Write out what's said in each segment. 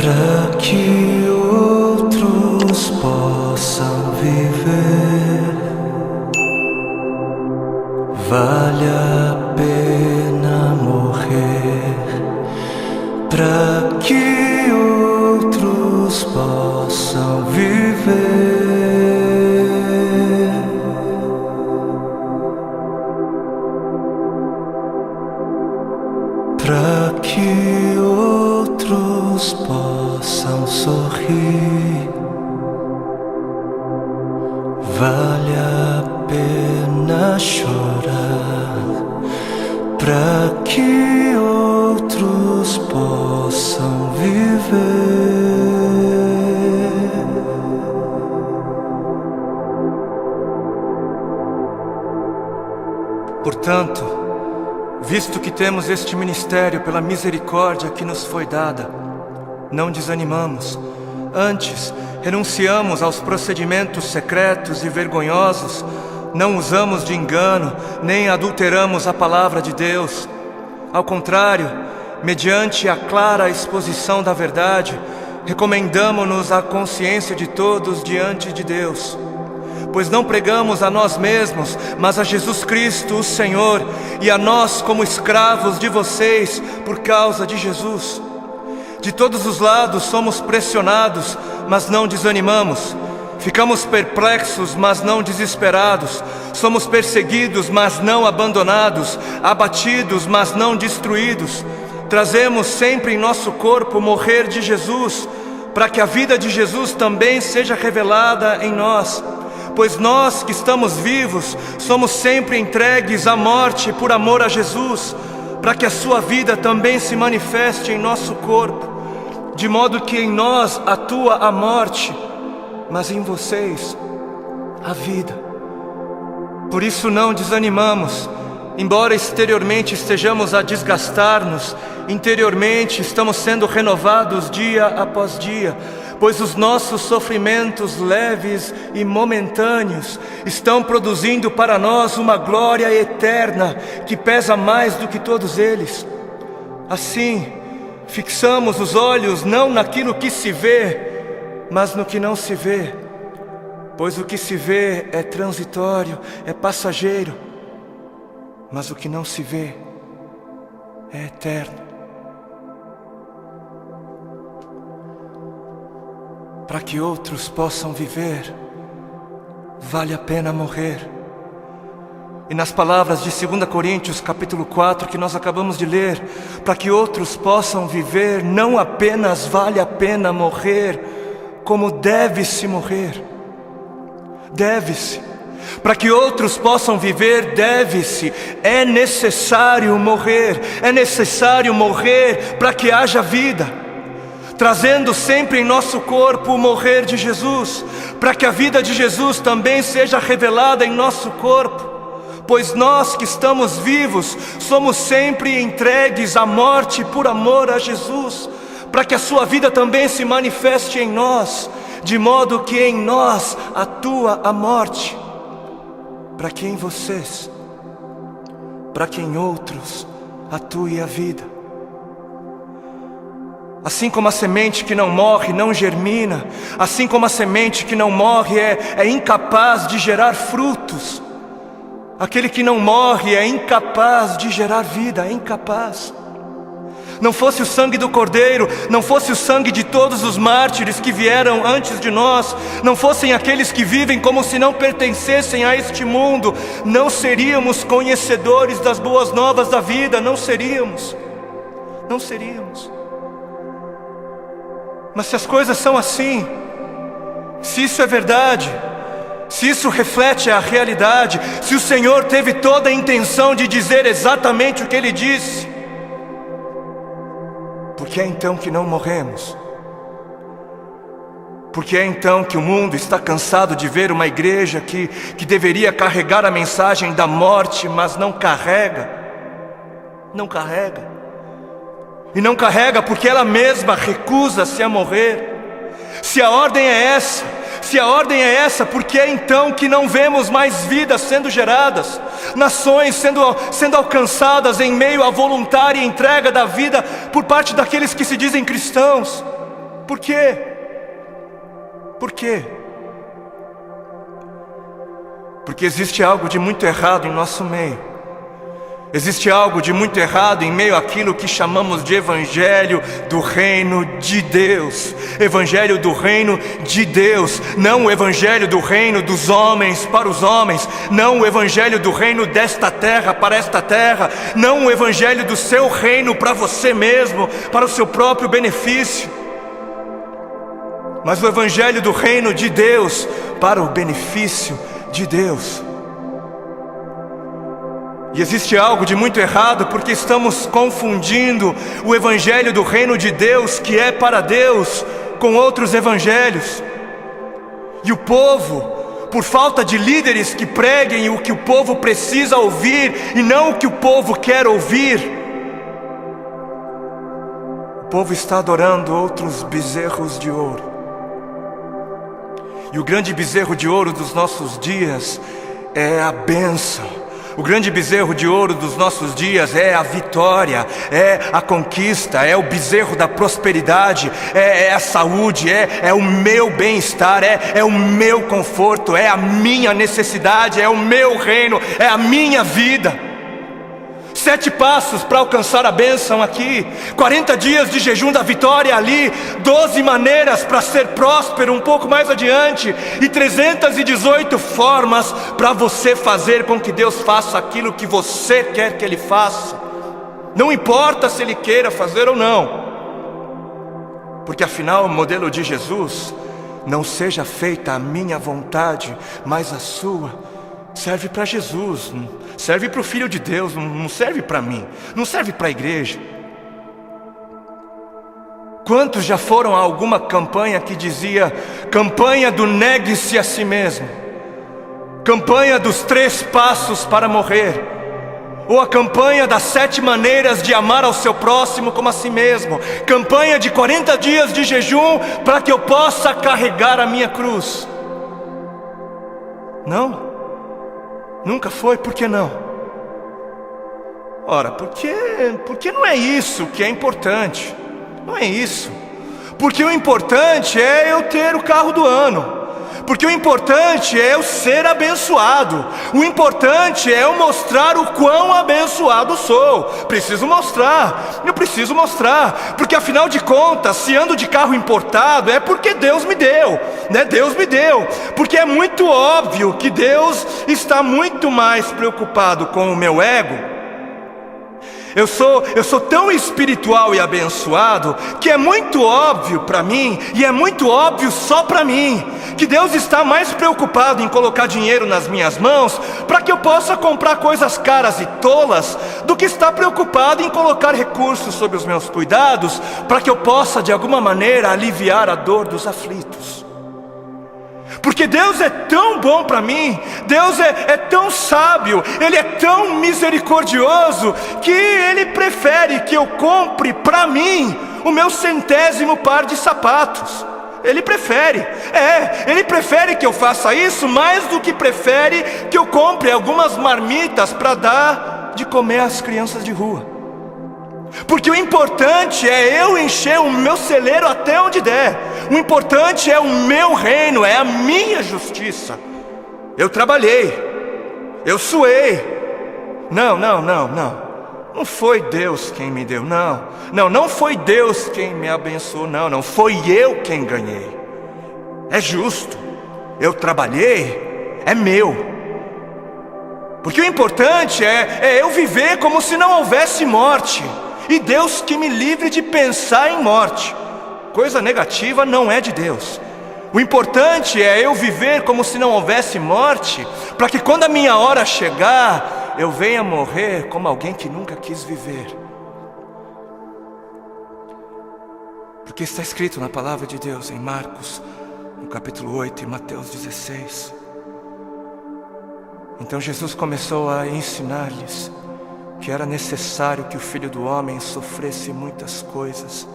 para que outros possam viver. Vale a pena morrer para que outros possam viver. Para que outros possam sorrir. Vale a pena chorar para que outros possam viver. Portanto, visto que temos este ministério pela misericórdia que nos foi dada, não desanimamos. Antes, renunciamos aos procedimentos secretos e vergonhosos, não usamos de engano, nem adulteramos a palavra de Deus. Ao contrário, mediante a clara exposição da verdade, recomendamo-nos à consciência de todos diante de Deus. Pois não pregamos a nós mesmos, mas a Jesus Cristo, o Senhor, e a nós como escravos de vocês por causa de Jesus. De todos os lados somos pressionados, mas não desanimamos. Ficamos perplexos, mas não desesperados. Somos perseguidos, mas não abandonados. Abatidos, mas não destruídos. Trazemos sempre em nosso corpo o morrer de Jesus, para que a vida de Jesus também seja revelada em nós. Pois nós que estamos vivos, somos sempre entregues à morte por amor a Jesus, para que a sua vida também se manifeste em nosso corpo, de modo que em nós atua a morte, mas em vocês a vida. Por isso não desanimamos, embora exteriormente estejamos a desgastar-nos, interiormente estamos sendo renovados dia após dia, pois os nossos sofrimentos leves e momentâneos estão produzindo para nós uma glória eterna que pesa mais do que todos eles. Assim, fixamos os olhos não naquilo que se vê, mas no que não se vê, pois o que se vê é transitório, é passageiro, mas o que não se vê é eterno. Para que outros possam viver, vale a pena morrer. E nas palavras de 2 Coríntios capítulo 4 que nós acabamos de ler, para que outros possam viver, não apenas vale a pena morrer, como deve-se morrer. Deve-se. Para que outros possam viver, deve-se. É necessário morrer. É necessário morrer para que haja vida. Trazendo sempre em nosso corpo o morrer de Jesus, para que a vida de Jesus também seja revelada em nosso corpo. Pois nós que estamos vivos, somos sempre entregues à morte por amor a Jesus, para que a sua vida também se manifeste em nós, de modo que em nós atua a morte, para que em vocês, para que em outros atue a vida. Assim como a semente que não morre não germina, assim como a semente que não morre é incapaz de gerar frutos, aquele que não morre é incapaz de gerar vida, é incapaz. Não fosse o sangue do Cordeiro, não fosse o sangue de todos os mártires que vieram antes de nós, não fossem aqueles que vivem como se não pertencessem a este mundo, não seríamos conhecedores das boas novas da vida, não seríamos. Mas se as coisas são assim, se isso é verdade, se isso reflete a realidade, se o Senhor teve toda a intenção de dizer exatamente o que Ele disse, por que é então que não morremos? Por que é então que o mundo está cansado de ver uma igreja que deveria carregar a mensagem da morte, mas não carrega? Não carrega. E não carrega porque ela mesma recusa-se a morrer. Se a ordem é essa, por que é então que não vemos mais vidas sendo geradas? Nações sendo alcançadas em meio à voluntária entrega da vida por parte daqueles que se dizem cristãos? Por quê? Por quê? Porque existe algo de muito errado em nosso meio. Existe algo de muito errado em meio àquilo que chamamos de Evangelho do Reino de Deus. Evangelho do Reino de Deus. Não o Evangelho do Reino dos homens para os homens. Não o Evangelho do Reino desta terra para esta terra. Não o Evangelho do seu reino para você mesmo, para o seu próprio benefício. Mas o Evangelho do Reino de Deus para o benefício de Deus. E existe algo de muito errado porque estamos confundindo o Evangelho do Reino de Deus, que é para Deus, com outros evangelhos. E o povo, por falta de líderes que preguem o que o povo precisa ouvir e não o que o povo quer ouvir, o povo está adorando outros bezerros de ouro. E o grande bezerro de ouro dos nossos dias é a bênção. O grande bezerro de ouro dos nossos dias é a vitória, é a conquista, é o bezerro da prosperidade, é a saúde, é o meu bem-estar, é o meu conforto, é a minha necessidade, é o meu reino, é a minha vida. 7 passos para alcançar a bênção aqui, 40 dias de jejum da vitória ali, 12 maneiras para ser próspero um pouco mais adiante, e 318 formas para você fazer com que Deus faça aquilo que você quer que Ele faça. Não importa se Ele queira fazer ou não, porque afinal o modelo de Jesus, não seja feita a minha vontade, mas a sua, serve para Jesus, serve para o Filho de Deus, não serve para mim, não serve para a igreja. Quantos já foram a alguma campanha que dizia campanha do negue-se a si mesmo, campanha dos 3 passos para morrer, ou a campanha das 7 maneiras de amar ao seu próximo como a si mesmo, campanha de 40 dias de jejum para que eu possa carregar a minha cruz? Não? Nunca foi? Por que não? Ora, porque não é isso que é importante. Não é isso. Porque o importante é eu ter o carro do ano. Porque o importante é eu ser abençoado. O importante é eu mostrar o quão abençoado sou. Preciso mostrar. Eu preciso mostrar. Porque afinal de contas, se ando de carro importado, é porque Deus me deu, né? Deus me deu. Porque é muito óbvio que Deus está muito mais preocupado com o meu ego. Eu sou tão espiritual e abençoado que é muito óbvio para mim, e é muito óbvio só para mim, que Deus está mais preocupado em colocar dinheiro nas minhas mãos para que eu possa comprar coisas caras e tolas, do que está preocupado em colocar recursos sob os meus cuidados para que eu possa de alguma maneira aliviar a dor dos aflitos. Porque Deus é tão bom para mim, Deus é tão sábio, Ele é tão misericordioso, que Ele prefere que eu compre para mim o meu 100º par de sapatos. Ele prefere, Ele prefere que eu faça isso mais do que prefere que eu compre algumas marmitas para dar de comer às crianças de rua. Porque o importante é eu encher o meu celeiro até onde der. O importante é o meu reino, é a minha justiça. Eu trabalhei, eu suei. Não foi Deus quem me deu, não foi Deus quem me abençoou, não foi eu quem ganhei. É justo, eu trabalhei, é meu. Porque o importante é eu viver como se não houvesse morte. E Deus que me livre de pensar em morte. Coisa negativa não é de Deus. O importante é eu viver como se não houvesse morte, para que quando a minha hora chegar, eu venha morrer como alguém que nunca quis viver. Porque está escrito na palavra de Deus em Marcos, no capítulo 8 e Mateus 16. Então Jesus começou a ensinar-lhes que era necessário que o Filho do Homem sofresse muitas coisas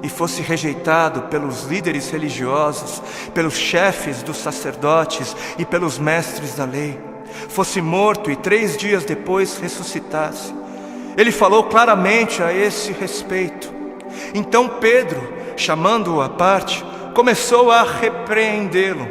e fosse rejeitado pelos líderes religiosos, pelos chefes dos sacerdotes e pelos mestres da lei, fosse morto e 3 dias depois ressuscitasse. Ele falou claramente a esse respeito. Então Pedro, chamando-o à parte, começou a repreendê-lo.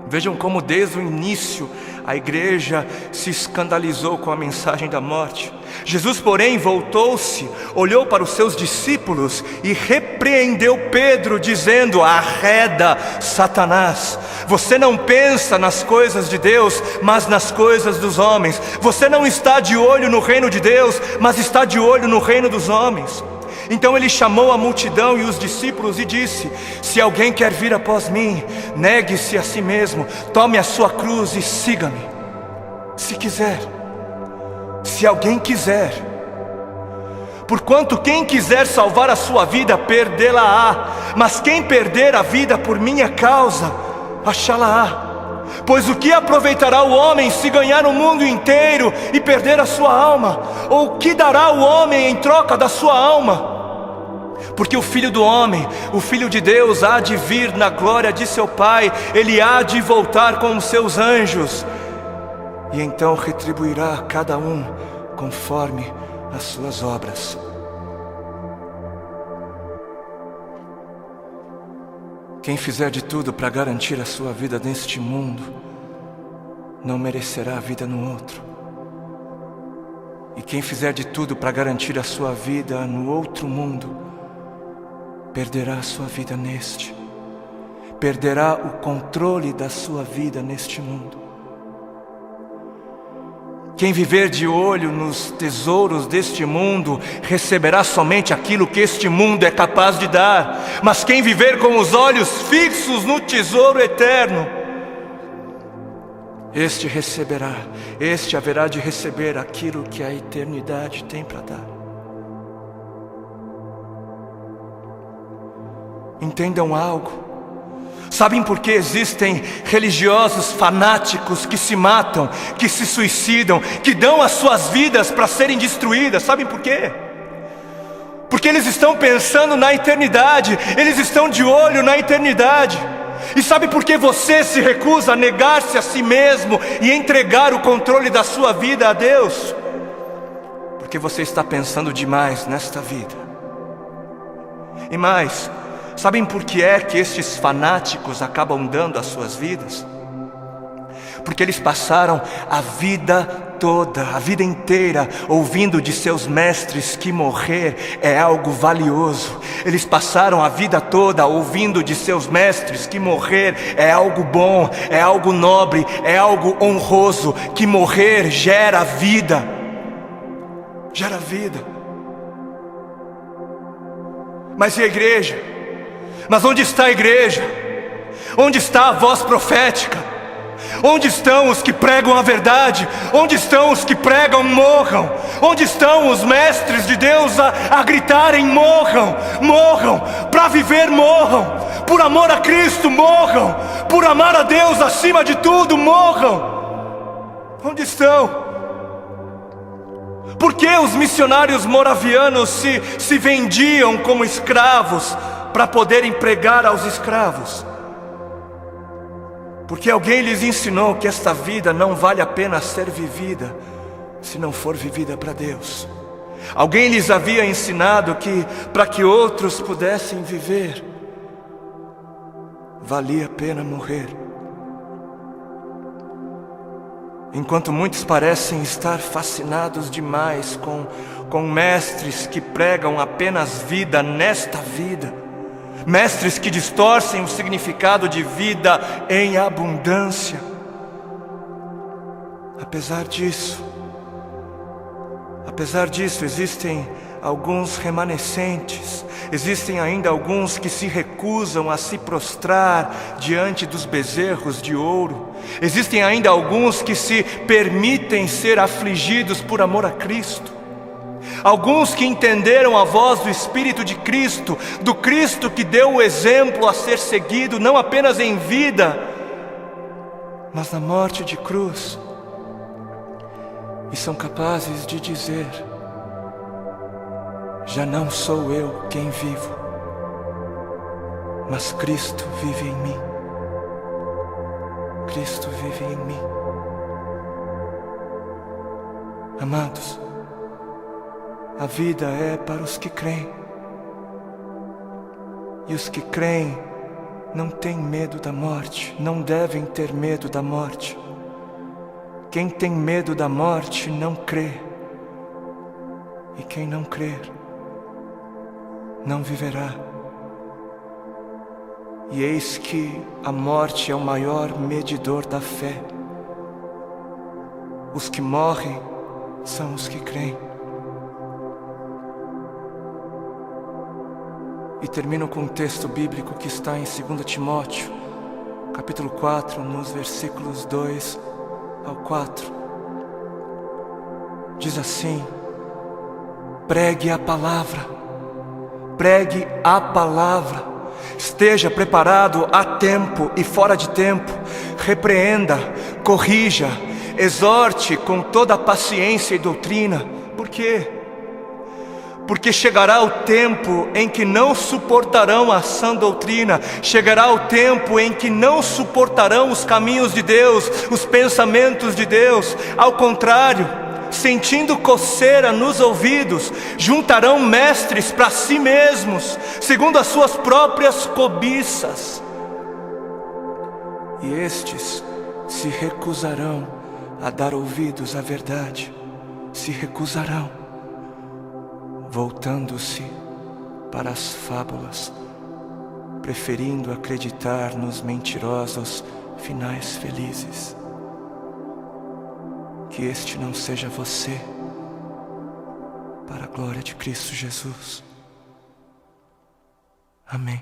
Vejam como desde o início a igreja se escandalizou com a mensagem da morte. Jesus, porém, voltou-se, olhou para os seus discípulos e repreendeu Pedro, dizendo: arreda, Satanás, você não pensa nas coisas de Deus, mas nas coisas dos homens. Você não está de olho no reino de Deus, mas está de olho no reino dos homens. Então ele chamou a multidão e os discípulos e disse: se alguém quer vir após mim, negue-se a si mesmo, tome a sua cruz e siga-me. Se quiser, se alguém quiser. Porquanto quem quiser salvar a sua vida, perdê-la-á, mas quem perder a vida por minha causa, achá-la-á. Pois o que aproveitará o homem se ganhar o mundo inteiro e perder a sua alma? Ou o que dará o homem em troca da sua alma? Porque o Filho do Homem, o Filho de Deus, há de vir na glória de seu Pai. Ele há de voltar com os seus anjos, e então retribuirá a cada um conforme as suas obras. Quem fizer de tudo para garantir a sua vida neste mundo, não merecerá a vida no outro. E quem fizer de tudo para garantir a sua vida no outro mundo, perderá a sua vida neste. Perderá o controle da sua vida neste mundo. Quem viver de olho nos tesouros deste mundo, receberá somente aquilo que este mundo é capaz de dar. Mas quem viver com os olhos fixos no tesouro eterno, este receberá, este haverá de receber aquilo que a eternidade tem para dar. Entendam algo. Sabem por que existem religiosos fanáticos que se matam, que se suicidam, que dão as suas vidas para serem destruídas? Sabem por quê? Porque eles estão pensando na eternidade, eles estão de olho na eternidade. E sabe por que você se recusa a negar-se a si mesmo e entregar o controle da sua vida a Deus? Porque você está pensando demais nesta vida. E mais, sabem por que é que estes fanáticos acabam dando as suas vidas? Porque eles passaram a vida toda, a vida inteira, ouvindo de seus mestres que morrer é algo valioso. Eles passaram a vida toda ouvindo de seus mestres que morrer é algo bom, é algo nobre, é algo honroso, que morrer gera vida. Gera vida. Mas e a igreja? Mas onde está a igreja? Onde está a voz profética? Onde estão os que pregam a verdade? Onde estão os que pregam morram? Onde estão os mestres de Deus a gritarem morram? Morram, para viver morram, por amor a Cristo morram, por amar a Deus acima de tudo morram. Onde estão? Por que os missionários moravianos se vendiam como escravos para poderem pregar aos escravos? Porque alguém lhes ensinou que esta vida não vale a pena ser vivida se não for vivida para Deus. Alguém lhes havia ensinado que para que outros pudessem viver, valia a pena morrer. Enquanto muitos parecem estar fascinados demais com mestres que pregam apenas vida nesta vida, mestres que distorcem o significado de vida em abundância. Apesar disso, existem alguns remanescentes, existem ainda alguns que se recusam a se prostrar diante dos bezerros de ouro, existem ainda alguns que se permitem ser afligidos por amor a Cristo. Alguns que entenderam a voz do Espírito de Cristo, do Cristo que deu o exemplo a ser seguido, não apenas em vida, mas na morte de cruz, e são capazes de dizer: já não sou eu quem vivo, mas Cristo vive em mim. Cristo vive em mim. Amados, a vida é para os que creem, E os que creem não têm medo da morte, não devem ter medo da morte. Quem tem medo da morte não crê. E quem não crer, não viverá. E eis que a morte é o maior medidor da fé. Os que morrem são os que creem. E termino com um texto bíblico que está em 2 Timóteo, capítulo 4, nos versículos 2 ao 4. Diz assim: pregue a palavra, pregue a palavra, esteja preparado a tempo e fora de tempo, repreenda, corrija, exorte com toda a paciência e doutrina. Por quê? Porque chegará o tempo em que não suportarão a sã doutrina, chegará o tempo em que não suportarão os caminhos de Deus, os pensamentos de Deus. Ao contrário, sentindo coceira nos ouvidos, juntarão mestres para si mesmos, segundo as suas próprias cobiças. E estes se recusarão a dar ouvidos à verdade, se recusarão, voltando-se para as fábulas, preferindo acreditar nos mentirosos finais felizes. Que este não seja você, para a glória de Cristo Jesus. Amém.